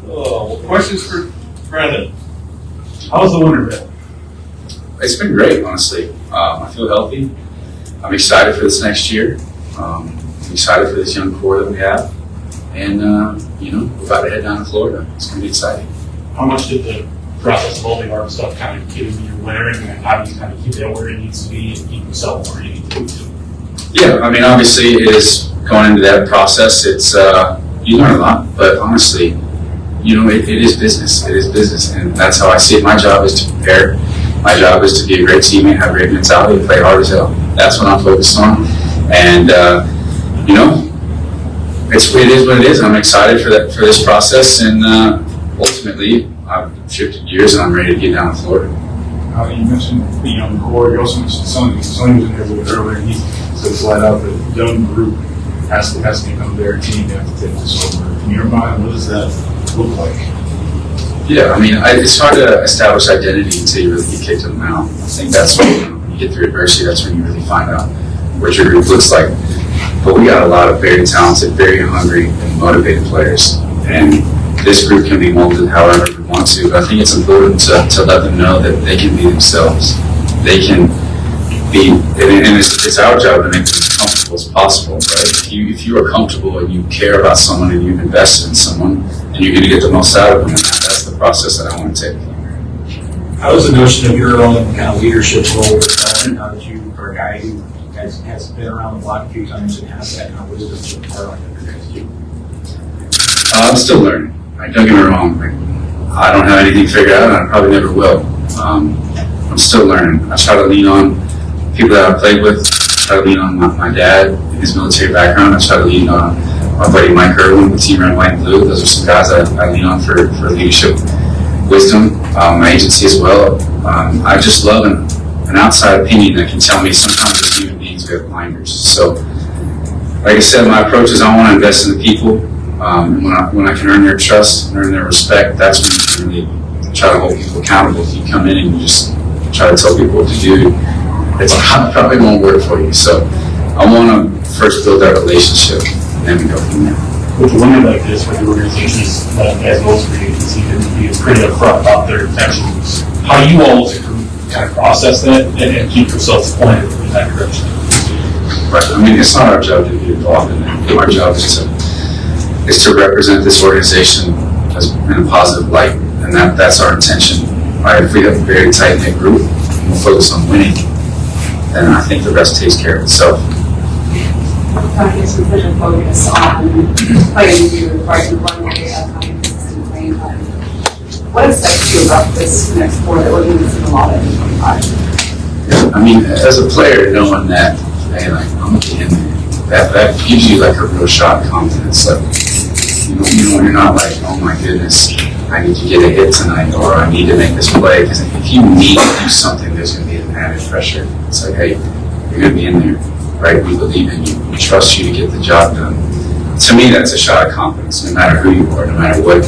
Questions for Brandon? How's the winter been? It's been great, honestly. I feel healthy. I'm excited for this next year. I'm excited for this young core that we have. And, we're about to head down to Florida. It's going to be exciting. How much did the process of all the art stuff kind of get into your winter, and how do you kind of keep that where it needs to be and keep yourself where you need to be? Yeah, I mean, obviously, it is going into that process. It's, you learn a lot, but honestly, it is business. It is business, and that's how I see it. My job is to prepare. My job is to be a great teammate, have a great mentality, and play hard as hell. That's what I'm focused on. And, it is what it is. I'm excited for this process, and ultimately, I've shifted gears and I'm ready to get down to Florida. You mentioned the young core. You also mentioned Sonny. Sonny was in there a little bit earlier, and he said flat out that the young group has to become their team. They have to take this over. In your mind, what does that look like? Yeah, I mean, it's hard to establish identity until you really get kicked in the mouth. I think that's when you get through adversity, that's when you really find out what your group looks like. But we got a lot of very talented, very hungry, and motivated players. And this group can be molded however we want to, but I think it's important to let them know that they can be themselves. They can be, and it's our job to make them as comfortable as possible, right? If you are comfortable and you care about someone and you've invested in someone, and you're going to get the most out of them, that's the process that I want to take. How is the notion of your own kind of leadership role now that you are a guy who has been around the block a few times and has that kind of wisdom to impart on your guys too? I'm still learning. Don't get me wrong. I don't have anything figured out, and I probably never will. I'm still learning. I try to lean on people that I've played with. I try to lean on my dad and his military background. I try to lean on my buddy Mike Irwin with Team Red, White, and Blue. Those are some guys I lean on for leadership wisdom. My agency as well. I just love an outside opinion that can tell me sometimes as human beings we have blinders. So, like I said, my approach is I want to invest in the people. When I can earn their trust and earn their respect, that's when you can really try to hold people accountable. If you come in and you just try to tell people what to do, it probably won't work for you. So I want to first build that relationship, and then we go from there. With a winner like this, where the organization is, as most of your agency can be pretty upfront about their intentions, how do you all as a group kind of process that and keep yourselves pointed in that direction? Right. I mean, it's not our job to be involved in that. Our job is to represent this organization in a positive light, and that's our intention. Right? If we have a very tight-knit group and we'll focus on winning, then I think the rest takes care of itself. It's such a focus on playing you right in the runway of having consistent playing time. What excites you about this next sport that we're going to see a lot of in 25? I mean, as a player, knowing that, hey, like, I'm going to be in there, that gives you like a real shot of confidence. Like, you're not like, oh my goodness, I need to get a hit tonight, or I need to make this play. Because if you need to do something, there's going to be an added pressure. It's like, hey, you're going to be in there, right? We believe in you. We trust you to get the job done. To me, that's a shot of confidence, no matter who you are, no matter what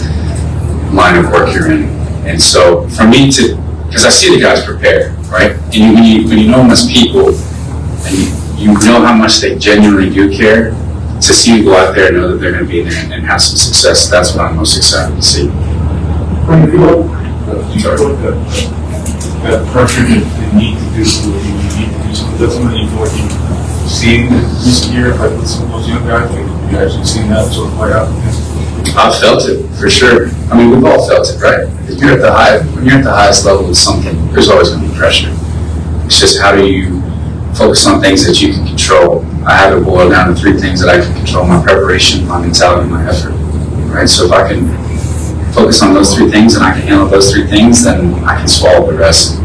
line of work you're in. And so, for me because I see the guys prepare, right? And when you know them as people, and you know how much they genuinely do care, to see you go out there and know that they're going to be there and have some success, that's what I'm most excited to see. When you feel that pressure to need to do something, that's something you feel like you've seen in recent years, like with some of those young guys, like you actually seen that sort of play out? I've felt it, for sure. I mean, we've all felt it, right? When you're at the highest level of something, there's always going to be pressure. It's just how do you focus on things that you can control. I have it boiled down to 3 things that I can control: my preparation, my mentality, my effort, right? So if I can focus on those 3 things and I can handle those 3 things, then I can swallow the rest.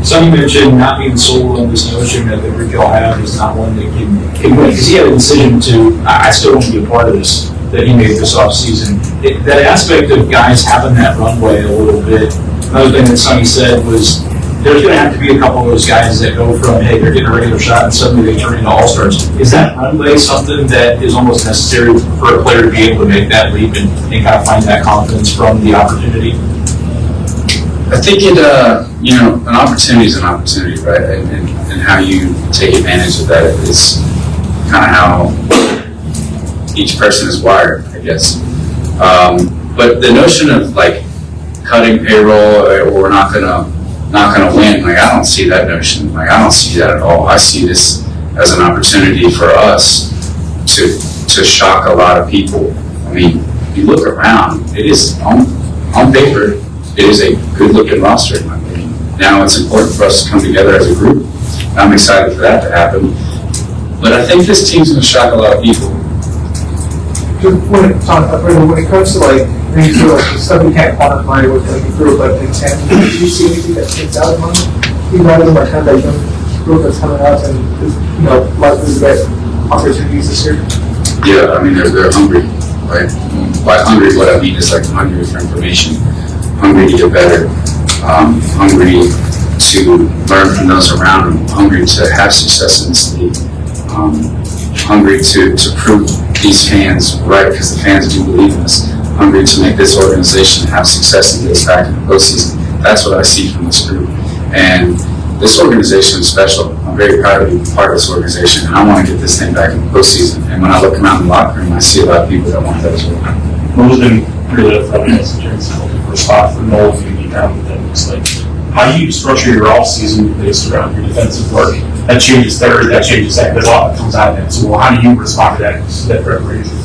Some mentioned not being sold on this notion that the group y'all have is not one that can win, because he had a decision to, I still want to be a part of this, that he made this offseason. That aspect of guys having that runway a little bit, another thing that Sonny said was, there's going to have to be a couple of those guys that go from, hey, they're getting a regular shot and suddenly they turn into all-stars. Is that runway something that is almost necessary for a player to be able to make that leap and kind of find that confidence from the opportunity? I think an opportunity is an opportunity, right? And how you take advantage of that is kind of how each person is wired, I guess. But the notion of like cutting payroll or we're not gonna win, like I don't see that notion. Like I don't see that at all. I see this as an opportunity for us to shock a lot of people. I mean, you look around, it is on paper, it is a good looking roster in my opinion. Now it's important for us to come together as a group. I'm excited for that to happen. But I think this team's gonna shock a lot of people. When it comes to like things like the stuff we can't quantify with like through but intent, do you see anything that sticks out among you guys in like kind of that young group that's coming out and is, likely to get opportunities this year? Yeah, I mean they're hungry, right? By hungry, what I mean is like hungry for information, hungry to get better, hungry to learn from those around them, hungry to have success in this league, hungry to prove these fans right, because the fans do believe in us, hungry to make this organization have success and get us back in the postseason. That's what I see from this group. And this organization is special. I'm very proud to be part of this organization, and I want to get this thing back in the postseason. And when I look around the locker room, I see a lot of people that want that as well. What was been really upfront as a for spot for Noel to be down with them? It's like, how do you structure your off season based around your defensive work? That changes third, that changes second. There's a lot that comes out of that. So how do you respond to that preparation?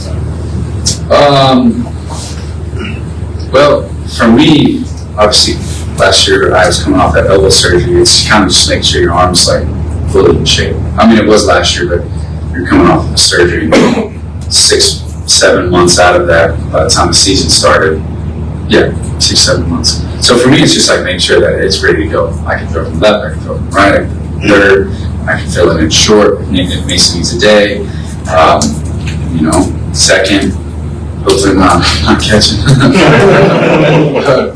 Well, for me, obviously, last year I was coming off that elbow surgery. It's kind of just making sure your arm's like fully in shape. I mean, it was last year, but you're coming off of surgery 6-7 months out of that by the time the season started. Yeah, 6-7 months. So for me, it's just like making sure that it's ready to go. I can throw from left, I can throw from right, I can throw from third, I can fill it in short, if Mason needs a day. Second, hopefully not catching.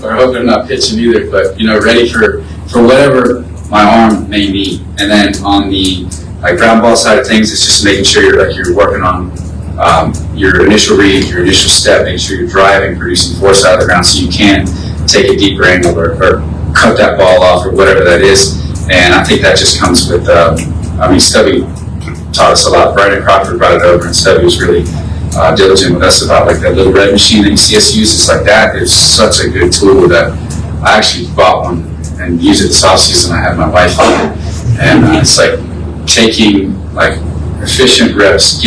or hoping not pitching either, but ready for whatever my arm may need. And then on the ground ball side of things, it's just making sure you're working on your initial read, your initial step, making sure you're driving, producing force out of the ground so you can take a deeper angle or cut that ball off or whatever that is. And I think that just comes with, Stubby taught us a lot. Brian Crawford brought it over, and Stubby was really diligent with us about that little red machine that you see us use. It's like that. It's such a good tool that I actually bought one and used it this off season. I had my wife on it, and it's like taking efficient reps,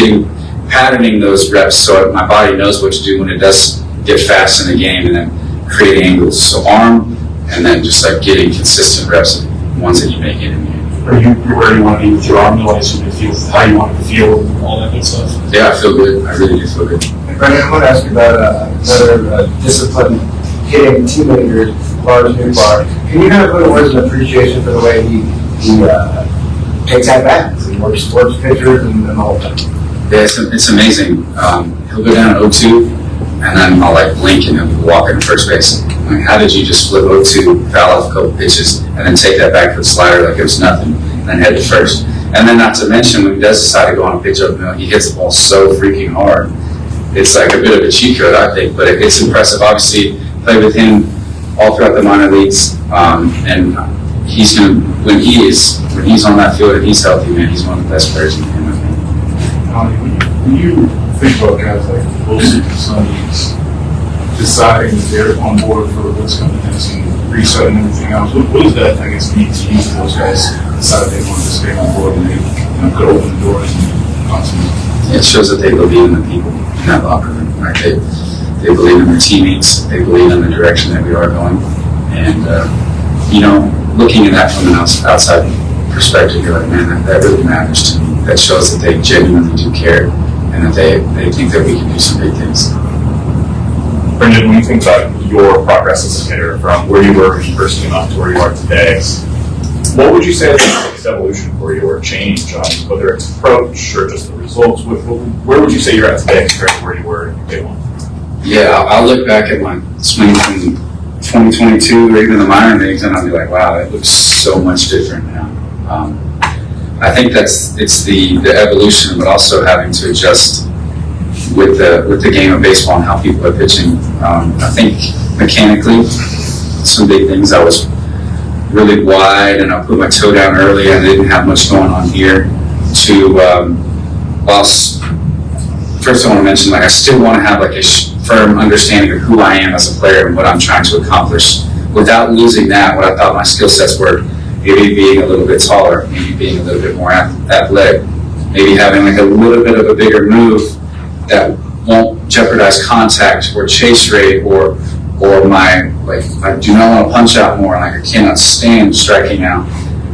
patterning those reps so my body knows what to do when it does get fast in the game, and then create angles. So arm, and then just getting consistent reps, ones that you make it in the game. Are you where you want to be with your arm? You feel how you want it to feel, all that good stuff. Yeah, I feel good. I really do feel good. And Brendan, I want to ask you about another discipline hitting teammate here, Lars Newbar. Can you kind of put words of appreciation for the way he takes at bats and works pitchers and the whole thing? Yeah, it's amazing. He'll go down at 0-2, and then I'll blink and he'll walk into first base. How did you just flip 0-2, foul off a couple pitches, and then take that back to the slider like it was nothing, and then head to first? And then not to mention, when he does decide to go on a pitch up, he hits the ball so freaking hard. It's like a bit of a cheat code, I think, but it's impressive. Obviously, played with him all throughout the minor leagues, and he's gonna when he's on that field and he's healthy, man, he's one of the best players in the game, I think. When you think about guys like Wilson and Sonny's deciding that they're on board for what's coming next and reset and everything else, what does that, I guess, mean to you? Those guys decide they want to stay on board and they could open the doors and continue. It shows that they believe in the people in that locker room, right? They believe in their teammates, they believe in the direction that we are going, and looking at that from an outside perspective, you're like, man, that really matters to me. That shows that they genuinely do care and that they think that we can do some big things. Brendan, when you think about your progress as a hitter from where you were when you first came out to where you are today, what would you say is the biggest evolution for you or change, whether it's approach or just the results? Where would you say you're at today compared to where you were in day one? Yeah, I'll look back at my swing from 2022 or even the minor leagues, and I'll be like, wow, it looks so much different now. I think it's the evolution, but also having to adjust with the game of baseball and how people are pitching. I think mechanically, some big things. I was really wide, and I put my toe down early, and I didn't have much going on here. First I want to mention, I still want to have firm understanding of who I am as a player and what I'm trying to accomplish. Without losing that, what I thought my skill sets were, maybe being a little bit taller, maybe being a little bit more athletic, maybe having like a little bit of a bigger move that won't jeopardize contact or chase rate or my, like, I do not want to punch out more, like I cannot stand striking out.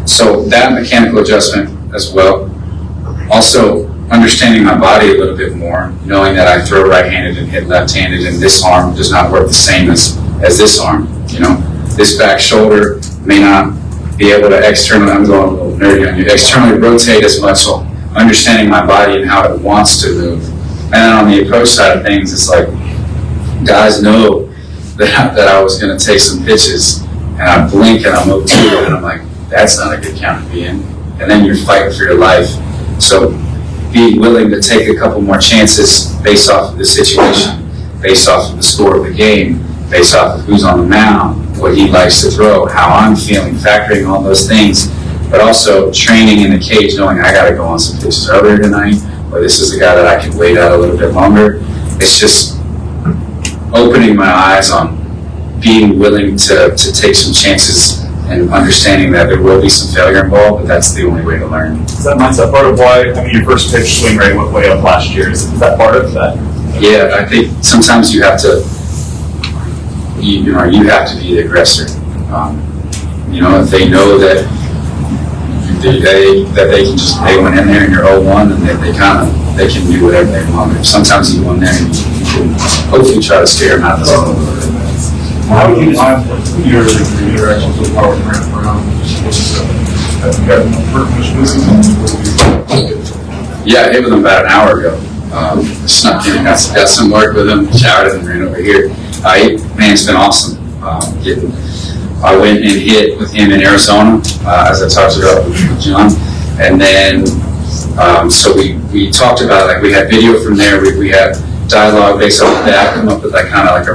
So that mechanical adjustment as well. Also, understanding my body a little bit more, knowing that I throw right-handed and hit left-handed, and this arm does not work the same as this arm. You know, this back shoulder may not be able to externally, I'm going a little nerdy on you, externally rotate as much. So understanding my body and how it wants to move. And then on the approach side of things, it's like guys know that I was going to take some pitches, and I blink and I move to it, and I'm like, that's not a good count to be in. And then you're fighting for your life. So being willing to take a couple more chances based off of the situation, based off of the score of the game, based off of who's on the mound, what he likes to throw, how I'm feeling, factoring all those things, but also training in the cage, knowing I got to go on some pitches earlier tonight, or this is a guy that I can wait out a little bit longer. It's just opening my eyes on being willing to take some chances and understanding that there will be some failure involved, but that's the only way to learn. Is that mindset part of why, I mean, your first pitch swing rate went way up last year? Is that part of that? Yeah, I think sometimes you have to, you have to be the aggressor. If they know that they can just, they went in there and you're 0-1 and they can do whatever they want. Sometimes you go in there and you can hopefully try to scare them out of the zone. How would you define your interactions with Power Grant Brown? Have you gotten Yeah, I hit with him about an hour ago. Snuck in, got some work with him, showered and ran over here. It's been awesome. I went and hit with him in Arizona, as I talked about with John, and then so we talked about, like, we had video from there. We had dialogue based off of that, come up with like kind of like a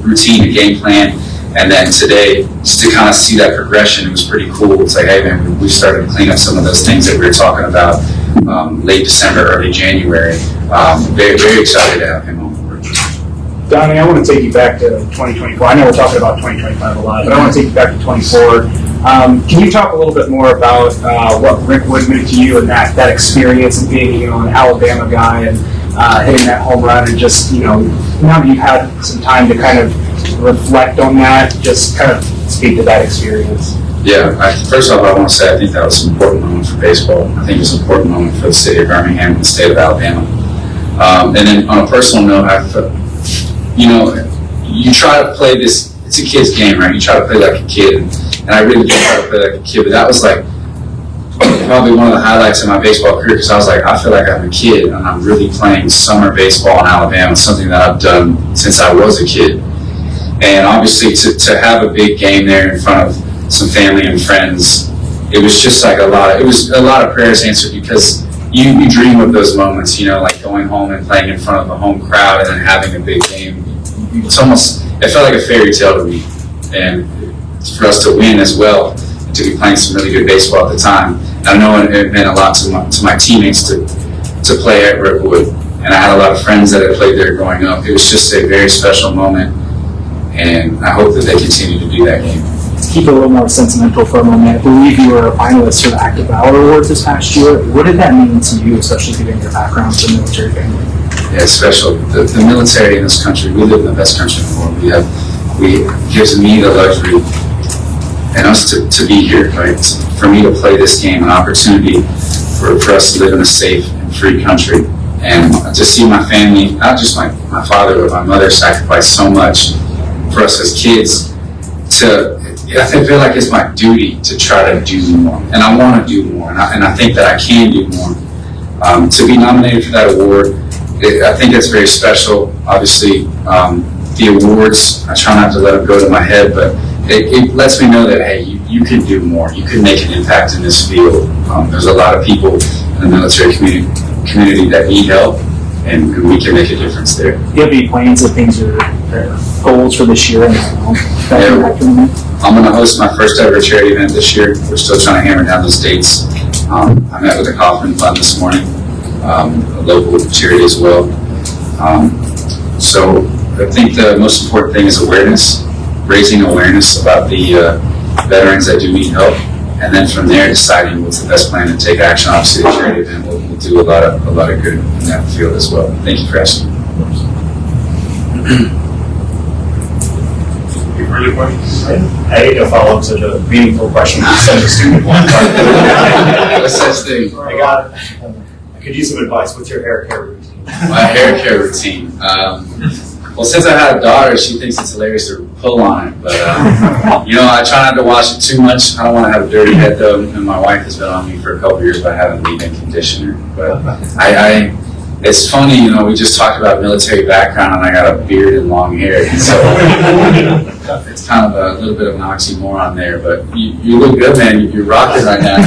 routine, a game plan, and then today just to kind of see that progression, it was pretty cool. It's like, hey man, we started to clean up some of those things that we were talking about late December, early January. Very, very excited to have him on board. Donnie, I want to take you back to 2024. I know we're talking about 2025 a lot, but I want to take you back to 24. Can you talk a little bit more about what Rick Wood meant to you and that experience and being, an Alabama guy and hitting that home run, and just, now that you've had some time to kind of reflect on that, just kind of speak to that experience. Yeah, first off, I want to say I think that was an important moment for baseball. I think it was an important moment for the city of Birmingham and the state of Alabama. And then on a personal note, you try to play this, it's a kid's game, right? You try to play like a kid, and I really did try to play like a kid, but that was like probably one of the highlights of my baseball career, because I was like, I feel like I'm a kid and I'm really playing summer baseball in Alabama, something that I've done since I was a kid. And obviously to have a big game there in front of some family and friends, it was just like a lot of prayers answered, because you dream of those moments, like going home and playing in front of a home crowd and then having a big game. It felt like a fairy tale to me. And for us to win as well, to be playing some really good baseball at the time. I know it meant a lot to my teammates to play at Rickwood, and I had a lot of friends that had played there growing up. It was just a very special moment, and I hope that they continue to do that game. To keep it a little more sentimental for a moment, I believe you were a finalist for the Active Valor Awards this past year. What did that mean to you, especially given your background as a military family? Yeah, it's special. The military in this country, we live in the best country in the world. It gives me the luxury and us to be here, right? For me to play this game, an opportunity for us to live in a safe and free country. And to see my family, not just my father, but my mother sacrifice so much for us as kids, I feel like it's my duty to try to do more. And I want to do more, and I think that I can do more. To be nominated for that award, I think it's very special. Obviously, the awards, I try not to let them go to my head, but it lets me know that, hey, you can do more. You can make an impact in this field. There's a lot of people in the military community that need help, and we can make a difference there. Do you have any plans of things or goals for this year? I'm going to host my first ever charity event this year. We're still trying to hammer down those dates. I met with the Kaufman Fund this morning, a local charity as well. So I think the most important thing is awareness, raising awareness about the veterans that do need help, and then from there deciding what's the best plan to take action. Obviously, the charity event will do a lot of good in that field as well. Thank you for asking. Any further questions? I hate to follow up such a meaningful question with such a stupid one. What's such thing? I could use some advice. What's your hair care routine? My hair care routine. Well, since I had a daughter, she thinks it's hilarious to pull on it. But, I try not to wash it too much. I don't want to have a dirty head, though. And my wife has been on me for a couple of years by having leave-in conditioner. But it's funny, we just talked about military background, and I got a beard and long hair. So it's kind of a little bit of an oxymoron there. But you look good, man. You're rocking right now.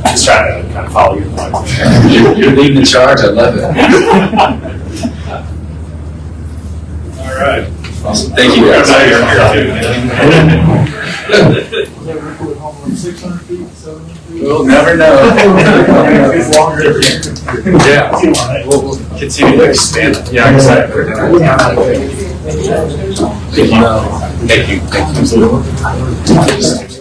Just trying to kind of follow your advice. You're leading the charge. I love it. All right. Awesome. Thank you, guys. We'll never know. It's longer. Yeah. We'll continue to expand. Yeah, I'm excited for it. Thank you. Thank you. Thank you.